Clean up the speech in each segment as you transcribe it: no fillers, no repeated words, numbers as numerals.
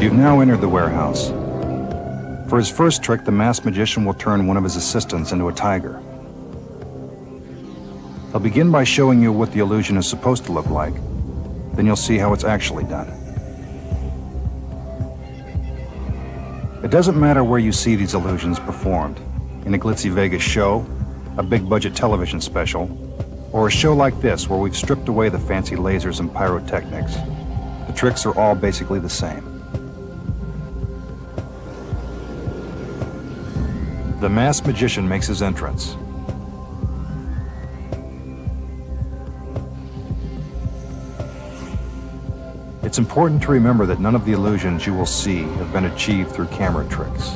You've now entered the warehouse. For his first trick, the masked magician will turn one of his assistants into a tiger. He'll begin by showing you what the illusion is supposed to look like. Then you'll see how it's actually done. It doesn't matter where you see these illusions performed, in a glitzy Vegas show, a big-budget television special, or a show like this where we've stripped away the fancy lasers and pyrotechnics. The tricks are all basically the same. The masked magician makes his entrance. It's important to remember that none of the illusions you will see have been achieved through camera tricks.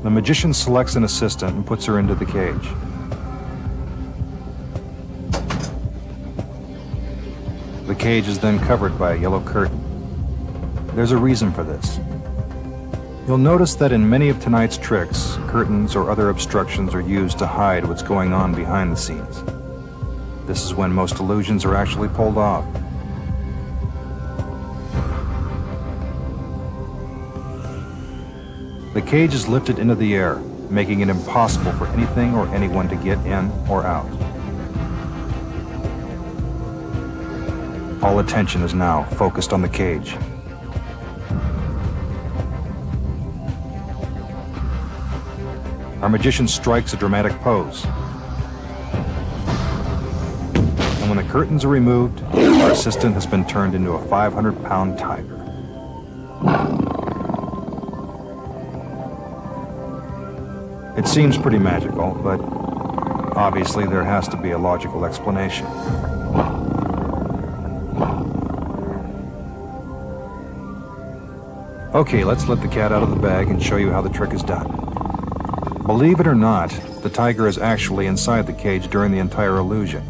The magician selects an assistant and puts her into the cage. The cage is then covered by a yellow curtain. There's a reason for this. You'll notice that in many of tonight's tricks, curtains or other obstructions are used to hide what's going on behind the scenes. This is when most illusions are actually pulled off. The cage is lifted into the air, making it impossible for anything or anyone to get in or out. All attention is now focused on the cage. Our magician strikes a dramatic pose. And when the curtains are removed, our assistant has been turned into a 500-pound tiger. It seems pretty magical, but obviously there has to be a logical explanation. Okay, let's let the cat out of the bag and show you how the trick is done. Believe it or not, the tiger is actually inside the cage during the entire illusion.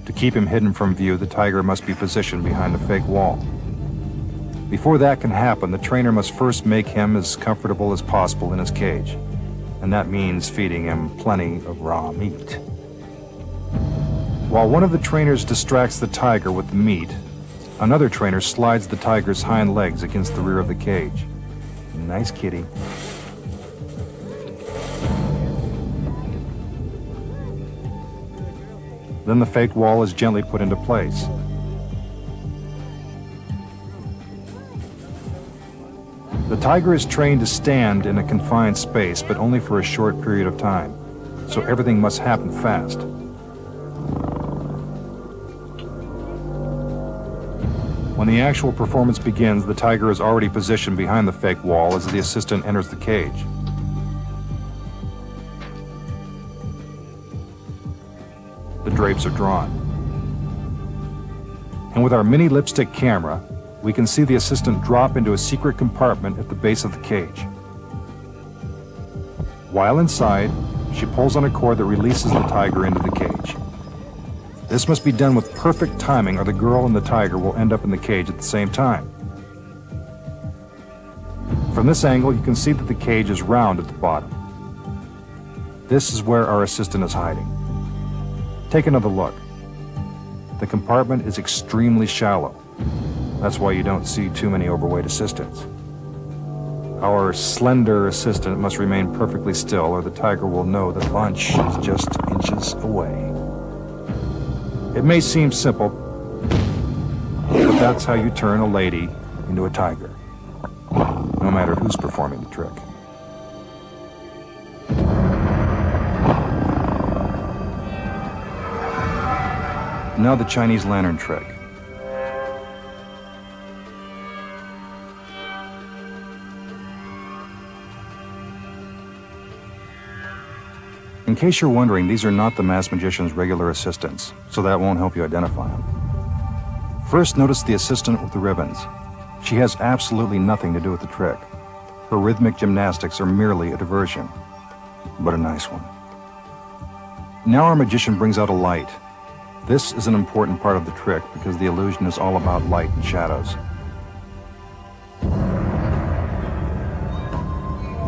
To keep him hidden from view, the tiger must be positioned behind a fake wall. Before that can happen, the trainer must first make him as comfortable as possible in his cage. And that means feeding him plenty of raw meat. While one of the trainers distracts the tiger with the meat, another trainer slides the tiger's hind legs against the rear of the cage. Nice kitty. Then the fake wall is gently put into place. The tiger is trained to stand in a confined space, but only for a short period of time, so everything must happen fast. When the actual performance begins, the tiger is already positioned behind the fake wall as the assistant enters the cage. The drapes are drawn. And with our mini lipstick camera, we can see the assistant drop into a secret compartment at the base of the cage. While inside, she pulls on a cord that releases the tiger into the cage. This must be done with perfect timing or the girl and the tiger will end up in the cage at the same time. From this angle, you can see that the cage is round at the bottom. This is where our assistant is hiding. Take another look. The compartment is extremely shallow. That's why you don't see too many overweight assistants. Our slender assistant must remain perfectly still or the tiger will know that lunch is just inches away. It may seem simple, but that's how you turn a lady into a tiger, no matter who's performing the trick. Now the Chinese lantern trick. In case you're wondering, these are not the masked magician's regular assistants, so that won't help you identify them. First, notice the assistant with the ribbons. She has absolutely nothing to do with the trick. Her rhythmic gymnastics are merely a diversion, but a nice one. Now our magician brings out a light. This is an important part of the trick because the illusion is all about light and shadows.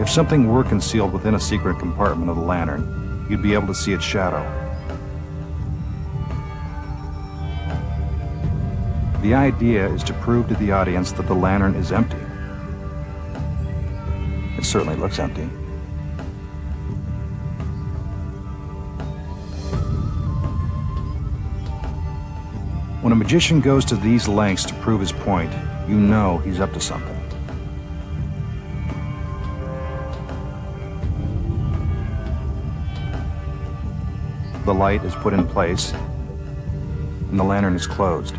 If something were concealed within a secret compartment of the lantern, you'd be able to see its shadow. The idea is to prove to the audience that the lantern is empty. It certainly looks empty. When a magician goes to these lengths to prove his point, you know he's up to something. The light is put in place, and the lantern is closed.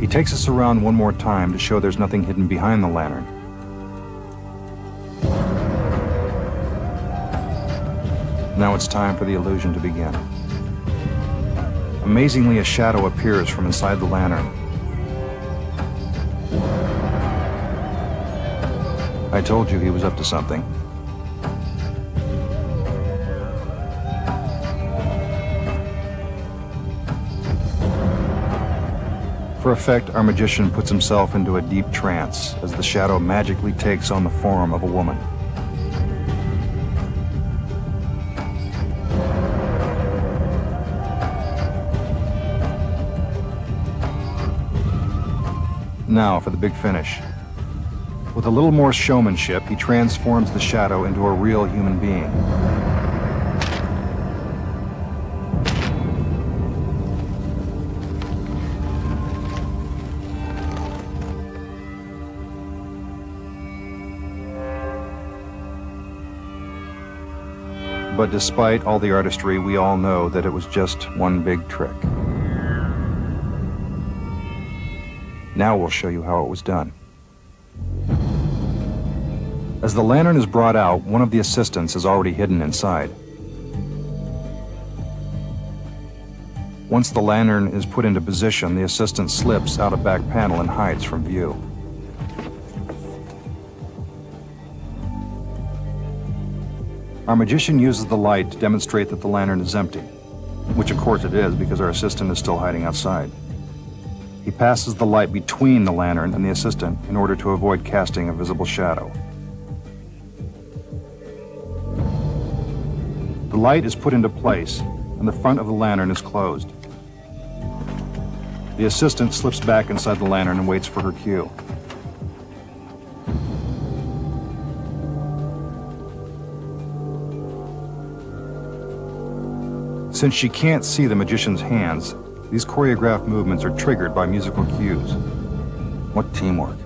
He takes us around one more time to show there's nothing hidden behind the lantern. Now it's time for the illusion to begin. Amazingly, a shadow appears from inside the lantern. I told you he was up to something. For effect, our magician puts himself into a deep trance as the shadow magically takes on the form of a woman. Now for the big finish. With a little more showmanship, he transforms the shadow into a real human being. But despite all the artistry, we all know that it was just one big trick. Now we'll show you how it was done. As the lantern is brought out, one of the assistants is already hidden inside. Once the lantern is put into position, the assistant slips out a back panel and hides from view. Our magician uses the light to demonstrate that the lantern is empty, which of course it is because our assistant is still hiding outside. He passes the light between the lantern and the assistant in order to avoid casting a visible shadow. The light is put into place and the front of the lantern is closed. The assistant slips back inside the lantern and waits for her cue. Since she can't see the magician's hands, these choreographed movements are triggered by musical cues. What teamwork.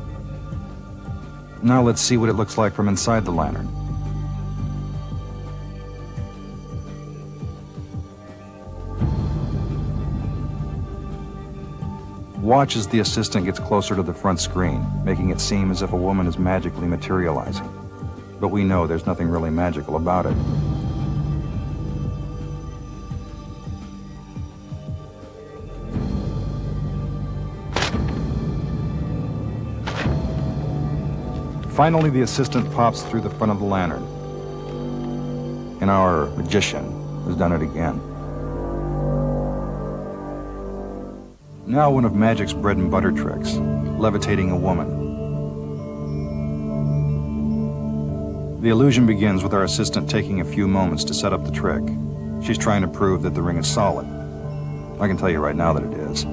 Now let's see what it looks like from inside the lantern. Watch as the assistant gets closer to the front screen, making it seem as if a woman is magically materializing. But we know there's nothing really magical about it. Finally, the assistant pops through the front of the lantern. And our magician has done it again. Now one of magic's bread and butter tricks, levitating a woman. The illusion begins with our assistant taking a few moments to set up the trick. She's trying to prove that the ring is solid. I can tell you right now that it is.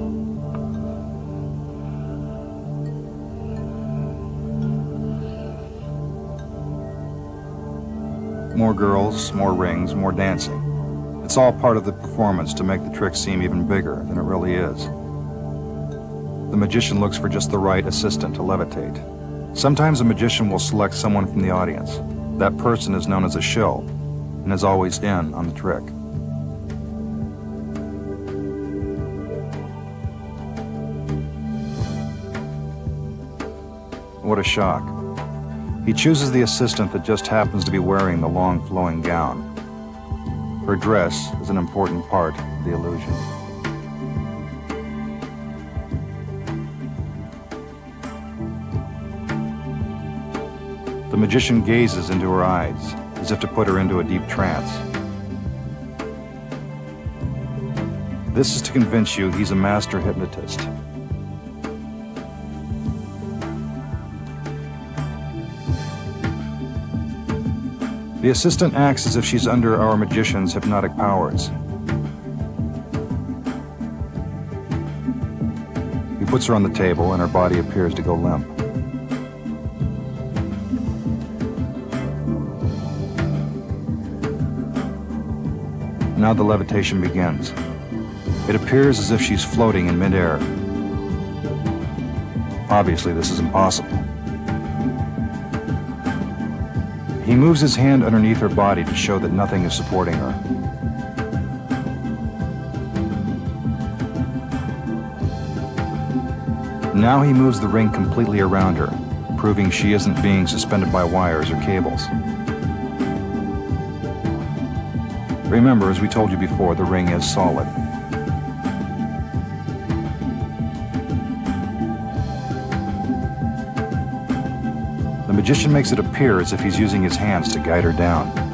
More girls, more rings, more dancing. It's all part of the performance to make the trick seem even bigger than it really is. The magician looks for just the right assistant to levitate. Sometimes a magician will select someone from the audience. That person is known as a shill and is always in on the trick. What a shock. He chooses the assistant that just happens to be wearing the long flowing gown. Her dress is an important part of the illusion. The magician gazes into her eyes as if to put her into a deep trance. This is to convince you he's a master hypnotist. The assistant acts as if she's under our magician's hypnotic powers. puts her on the table and her body appears to go limp. Now the levitation begins. It appears as if she's floating in midair. Obviously, this is impossible. He moves his hand underneath her body to show that nothing is supporting her. Now he moves the ring completely around her, proving she isn't being suspended by wires or cables. Remember, as we told you before, the ring is solid. The magician makes it appear as if he's using his hands to guide her down.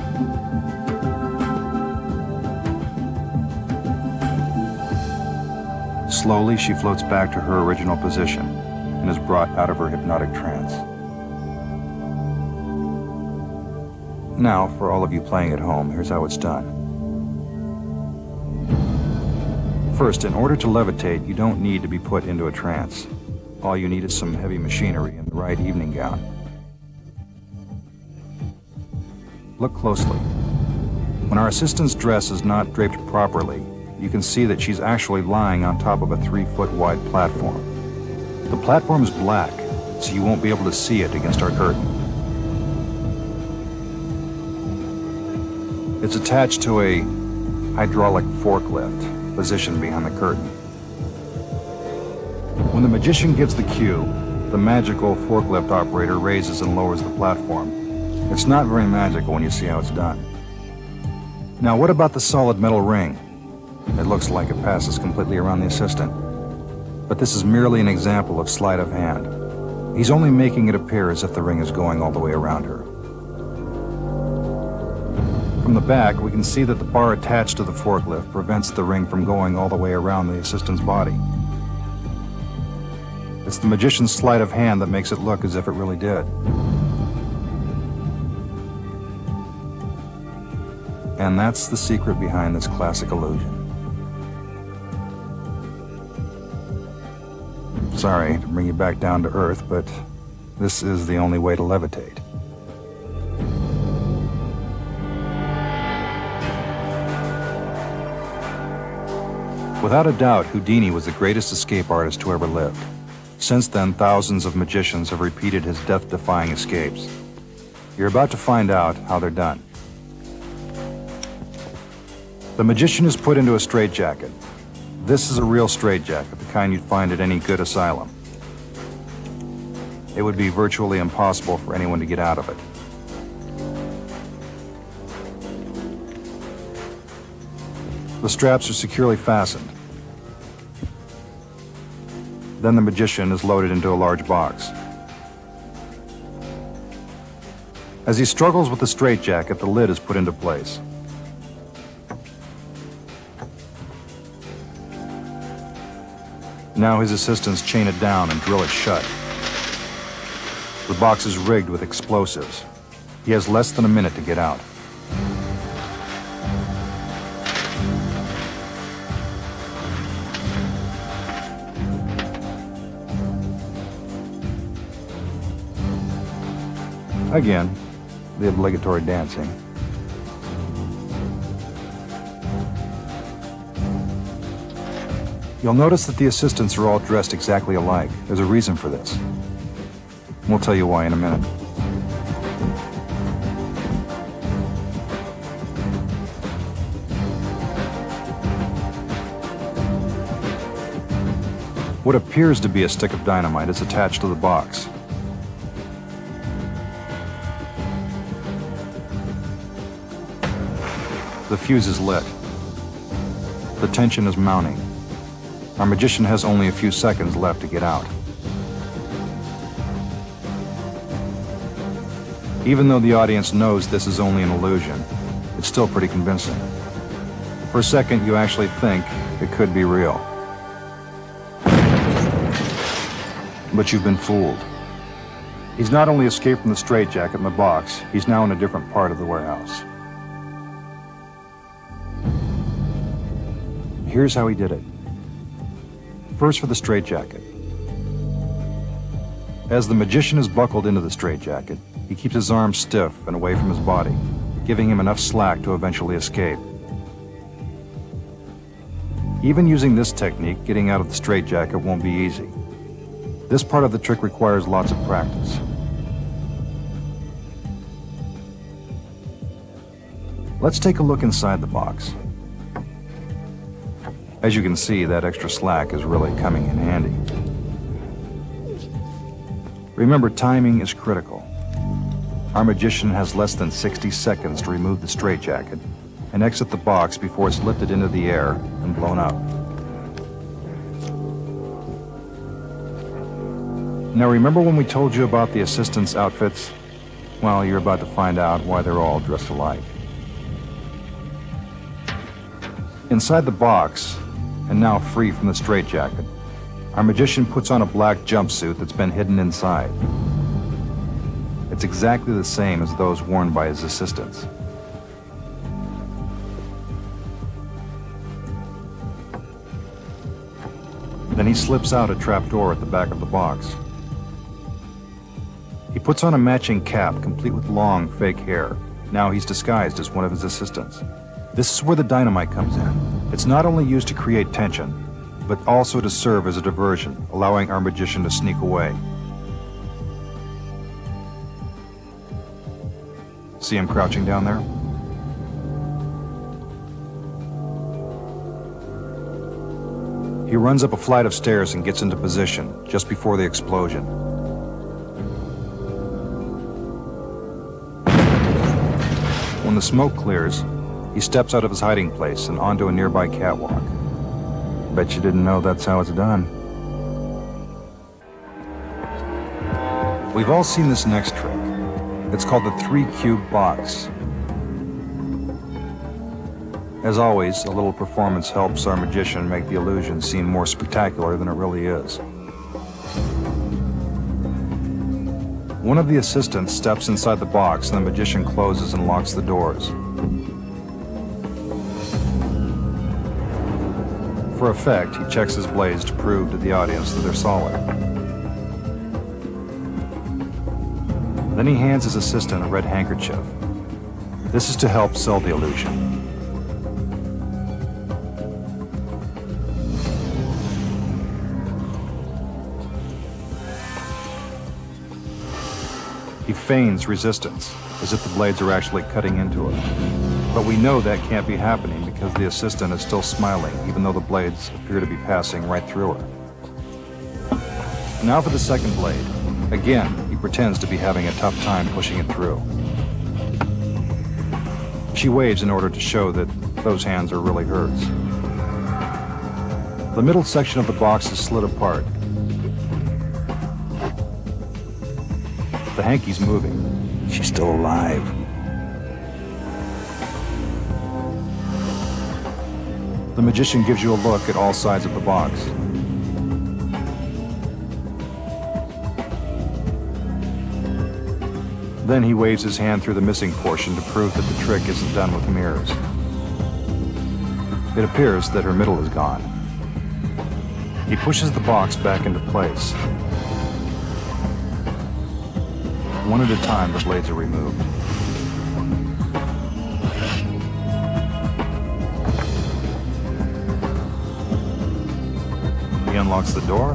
Slowly, she floats back to her original position and is brought out of her hypnotic trance. Now, for all of you playing at home, here's how it's done. First, in order to levitate, you don't need to be put into a trance. All you need is some heavy machinery and the right evening gown. Look closely. When our assistant's dress is not draped properly, you can see that she's actually lying on top of a 3-foot wide platform. The platform is black, so you won't be able to see it against our curtain. It's attached to a hydraulic forklift positioned behind the curtain. When the magician gives the cue, the magical forklift operator raises and lowers the platform. It's not very magical when you see how it's done. Now, what about the solid metal ring? It looks like it passes completely around the assistant. But this is merely an example of sleight of hand. He's only making it appear as if the ring is going all the way around her. From the back, we can see that the bar attached to the forklift prevents the ring from going all the way around the assistant's body. It's the magician's sleight of hand that makes it look as if it really did. And that's the secret behind this classic illusion. Sorry to bring you back down to earth, but this is the only way to levitate. Without a doubt, Houdini was the greatest escape artist who ever lived. Since then, thousands of magicians have repeated his death-defying escapes. You're about to find out how they're done. The magician is put into a straitjacket. This is a real straitjacket, the kind you'd find at any good asylum. It would be virtually impossible for anyone to get out of it. The straps are securely fastened. Then the magician is loaded into a large box. As he struggles with the straitjacket, the lid is put into place. Now his assistants chain it down and drill it shut. The box is rigged with explosives. He has less than a minute to get out. Again, the obligatory dancing. You'll notice that the assistants are all dressed exactly alike. There's a reason for this. We'll tell you why in a minute. What appears to be a stick of dynamite is attached to the box. The fuse is lit. The tension is mounting. Our magician has only a few seconds left to get out. Even though the audience knows this is only an illusion, it's still pretty convincing. For a second, you actually think it could be real. But you've been fooled. He's not only escaped from the straitjacket in the box, he's now in a different part of the warehouse. Here's how he did it. First, for the straitjacket. As the magician is buckled into the straitjacket, he keeps his arms stiff and away from his body, giving him enough slack to eventually escape. Even using this technique, getting out of the straitjacket won't be easy. This part of the trick requires lots of practice. Let's take a look inside the box. As you can see, that extra slack is really coming in handy. Remember, timing is critical. Our magician has less than 60 seconds to remove the straitjacket and exit the box before it's lifted into the air and blown up. Now, remember when we told you about the assistants' outfits? Well, you're about to find out why they're all dressed alike. Inside the box, and now free from the straitjacket, our magician puts on a black jumpsuit that's been hidden inside. It's exactly the same as those worn by his assistants. Then he slips out a trapdoor at the back of the box. He puts on a matching cap, complete with long, fake hair. Now he's disguised as one of his assistants. This is where the dynamite comes in. It's not only used to create tension, but also to serve as a diversion, allowing our magician to sneak away. See him crouching down there? He runs up a flight of stairs and gets into position just before the explosion. When the smoke clears, he steps out of his hiding place and onto a nearby catwalk. Bet you didn't know that's how it's done. We've all seen this next trick. It's called the 3-cube box. As always, a little performance helps our magician make the illusion seem more spectacular than it really is. One of the assistants steps inside the box and the magician closes and locks the doors. For effect, he checks his blades to prove to the audience that they're solid. Then he hands his assistant a red handkerchief. This is to help sell the illusion. He feigns resistance, as if the blades are actually cutting into it. But we know that can't be happening because the assistant is still smiling, even though the blades appear to be passing right through her. Now for the second blade. Again, he pretends to be having a tough time pushing it through. She waves in order to show that those hands are really hers. The middle section of the box is slid apart. The hanky's moving. She's still alive. The magician gives you a look at all sides of the box. Then he waves his hand through the missing portion to prove that the trick isn't done with mirrors. It appears that her middle is gone. He pushes the box back into place. One at a time, the blades are removed. He unlocks the door,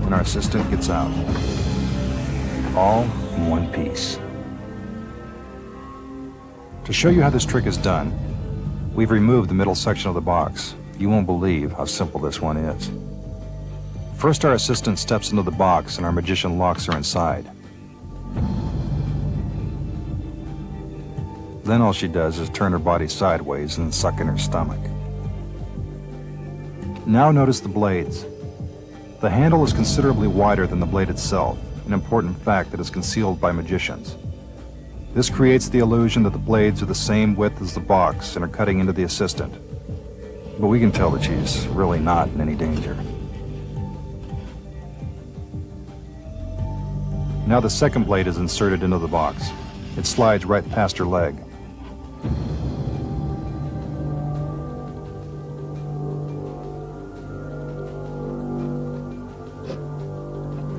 and our assistant gets out. All in one piece. To show you how this trick is done, we've removed the middle section of the box. You won't believe how simple this one is. First, our assistant steps into the box, and our magician locks her inside. Then all she does is turn her body sideways and suck in her stomach. Now notice the blades. The handle is considerably wider than the blade itself, an important fact that is concealed by magicians. This creates the illusion that the blades are the same width as the box and are cutting into the assistant. But we can tell that she's really not in any danger. Now the second blade is inserted into the box. It slides right past her leg.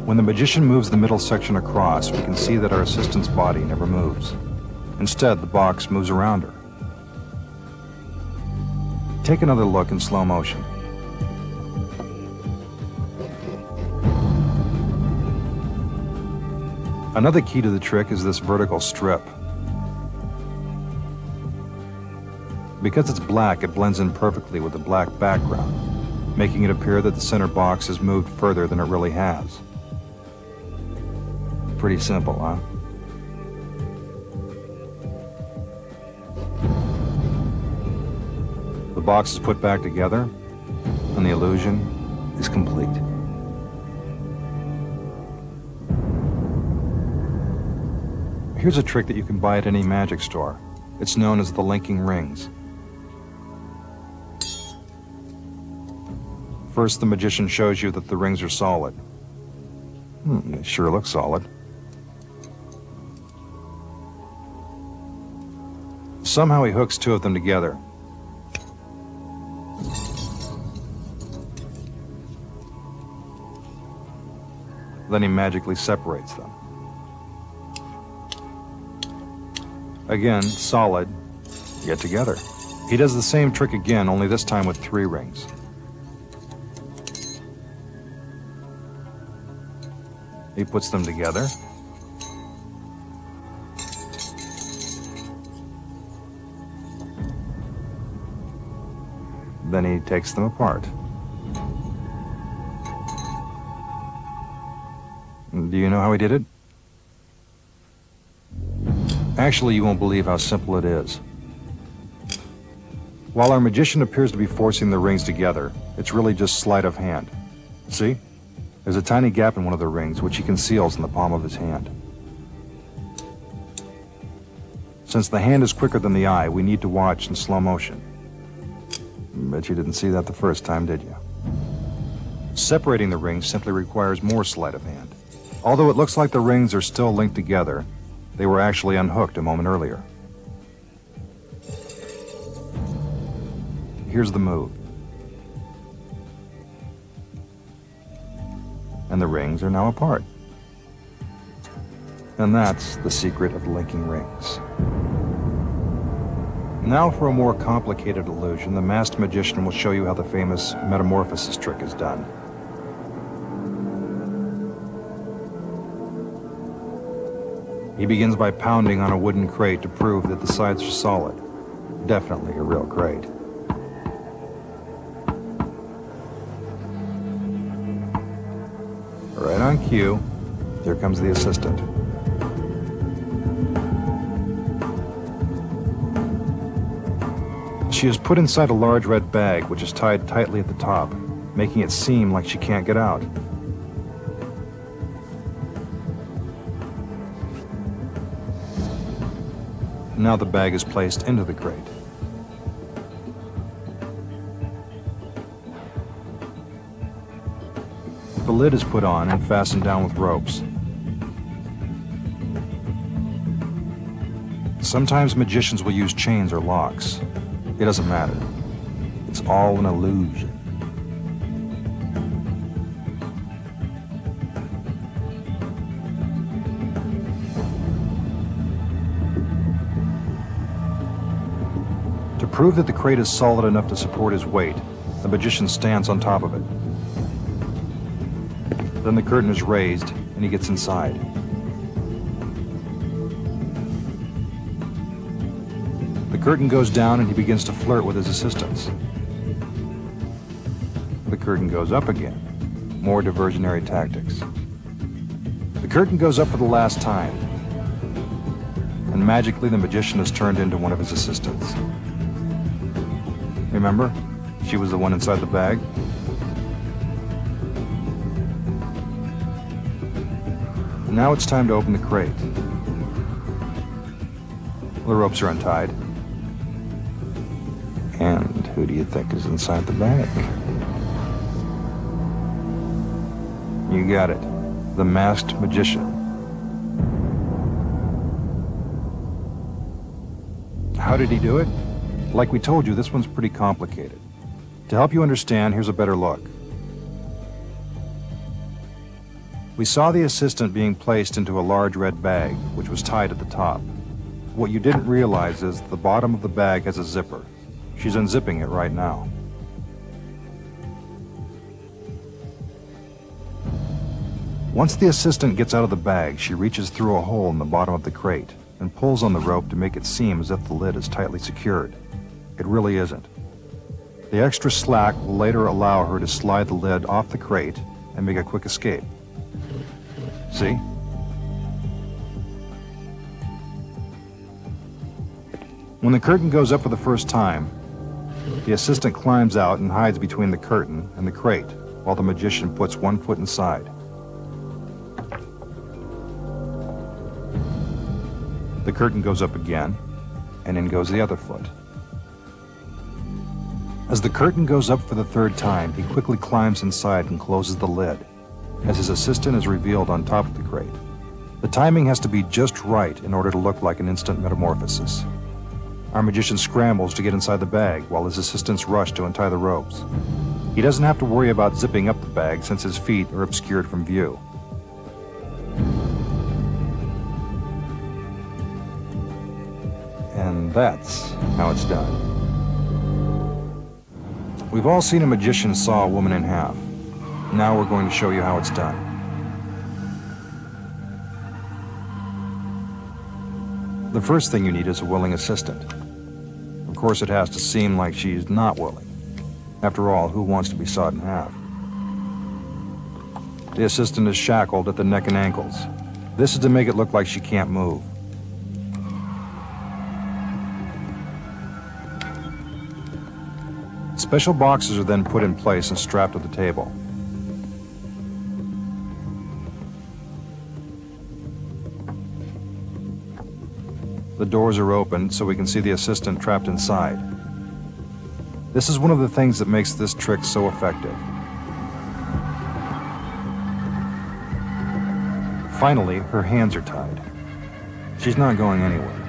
When the magician moves the middle section across, we can see that our assistant's body never moves. Instead, the box moves around her. Take another look in slow motion. Another key to the trick is this vertical strip. Because it's black, it blends in perfectly with the black background, making it appear that the center box has moved further than it really has. Pretty simple, huh? The box is put back together, and the illusion is complete. Here's a trick that you can buy at any magic store. It's known as the linking rings. First, the magician shows you that the rings are solid. They sure look solid. Somehow he hooks two of them together. Then he magically separates them. Again, solid, yet together. He does the same trick again, only this time with 3 rings. He puts them together. Then he takes them apart. Do you know how he did it? Actually, you won't believe how simple it is. While our magician appears to be forcing the rings together, it's really just sleight of hand. See? There's a tiny gap in one of the rings, which he conceals in the palm of his hand. Since the hand is quicker than the eye, we need to watch in slow motion. Bet you didn't see that the first time, did you? Separating the rings simply requires more sleight of hand. Although it looks like the rings are still linked together, they were actually unhooked a moment earlier. Here's the move. And the rings are now apart. And that's the secret of linking rings. Now for a more complicated illusion, the masked magician will show you how the famous metamorphosis trick is done. He begins by pounding on a wooden crate to prove that the sides are solid. Definitely a real crate. Right on cue, here comes the assistant. She is put inside a large red bag, which is tied tightly at the top, making it seem like she can't get out. Now the bag is placed into the crate. The lid is put on and fastened down with ropes. Sometimes magicians will use chains or locks. It doesn't matter. It's all an illusion. To prove that the crate is solid enough to support his weight, the magician stands on top of it. Then the curtain is raised, and he gets inside. The curtain goes down, and he begins to flirt with his assistants. The curtain goes up again. More diversionary tactics. The curtain goes up for the last time, and magically the magician is turned into one of his assistants. Remember? She was the one inside the bag. Now it's time to open the crate. The ropes are untied. And who do you think is inside the bag? You got it. The masked magician. How did he do it? Like we told you, this one's pretty complicated. To help you understand, here's a better look. We saw the assistant being placed into a large red bag, which was tied at the top. What you didn't realize is the bottom of the bag has a zipper. She's unzipping it right now. Once the assistant gets out of the bag, she reaches through a hole in the bottom of the crate and pulls on the rope to make it seem as if the lid is tightly secured. It really isn't. The extra slack will later allow her to slide the lid off the crate and make a quick escape. See? When the curtain goes up for the first time, the assistant climbs out and hides between the curtain and the crate while the magician puts one foot inside. The curtain goes up again, and in goes the other foot. As the curtain goes up for the third time, he quickly climbs inside and closes the lid, as his assistant is revealed on top of the crate. The timing has to be just right in order to look like an instant metamorphosis. Our magician scrambles to get inside the bag while his assistants rush to untie the ropes. He doesn't have to worry about zipping up the bag since his feet are obscured from view. And that's how it's done. We've all seen a magician saw a woman in half. Now we're going to show you how it's done. The first thing you need is a willing assistant. Of course, it has to seem like she's not willing. After all, who wants to be sawed in half? The assistant is shackled at the neck and ankles. This is to make it look like she can't move. Special boxes are then put in place and strapped to the table. The doors are opened so we can see the assistant trapped inside. This is one of the things that makes this trick so effective. Finally, her hands are tied. She's not going anywhere.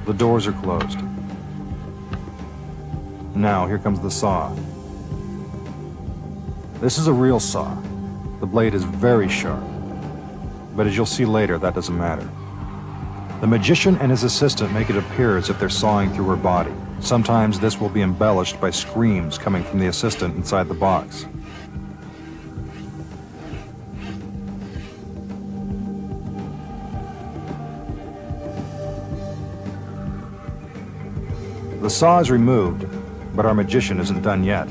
The doors are closed. Now, here comes the saw. This is a real saw. The blade is very sharp. But as you'll see later, that doesn't matter. The magician and his assistant make it appear as if they're sawing through her body. Sometimes this will be embellished by screams coming from the assistant inside the box. The saw is removed, but our magician isn't done yet.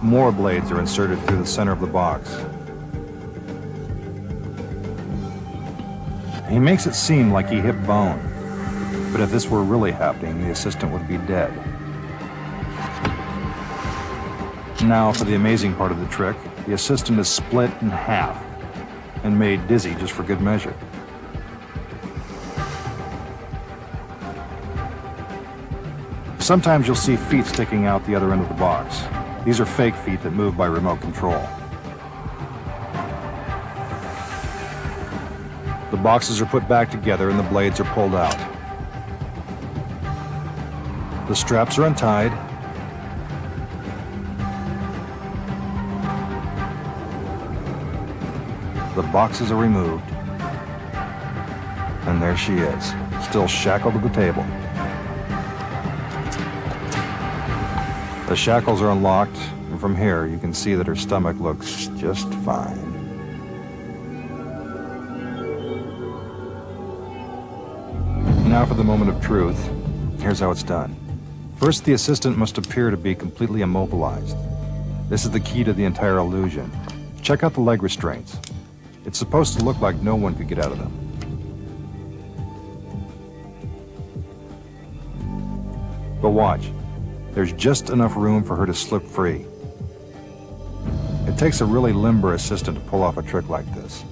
More blades are inserted through the center of the box. He makes it seem like he hit bone, but if this were really happening, the assistant would be dead. Now for the amazing part of the trick, the assistant is split in half and made dizzy just for good measure. Sometimes you'll see feet sticking out the other end of the box. These are fake feet that move by remote control. The boxes are put back together and the blades are pulled out. The straps are untied. The boxes are removed. And there she is, still shackled to the table. The shackles are unlocked, and from here you can see that her stomach looks just fine. Now for the moment of truth. Here's how it's done. First, the assistant must appear to be completely immobilized. This is the key to the entire illusion. Check out the leg restraints. It's supposed to look like no one could get out of them. But watch. There's just enough room for her to slip free. It takes a really limber assistant to pull off a trick like this.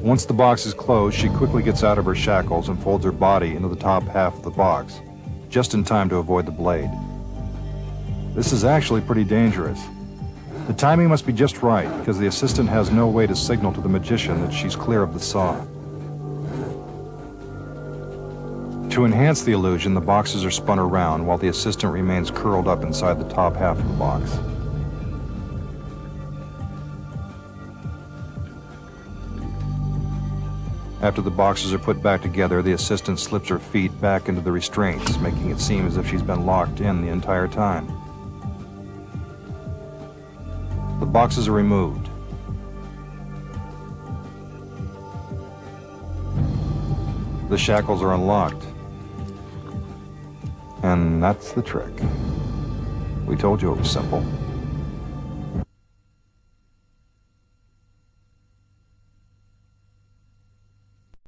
Once the box is closed, she quickly gets out of her shackles and folds her body into the top half of the box, just in time to avoid the blade. This is actually pretty dangerous. The timing must be just right, because the assistant has no way to signal to the magician that she's clear of the saw. To enhance the illusion, the boxes are spun around while the assistant remains curled up inside the top half of the box. After the boxes are put back together, the assistant slips her feet back into the restraints, making it seem as if she's been locked in the entire time. The boxes are removed. The shackles are unlocked. And that's the trick. We told you it was simple.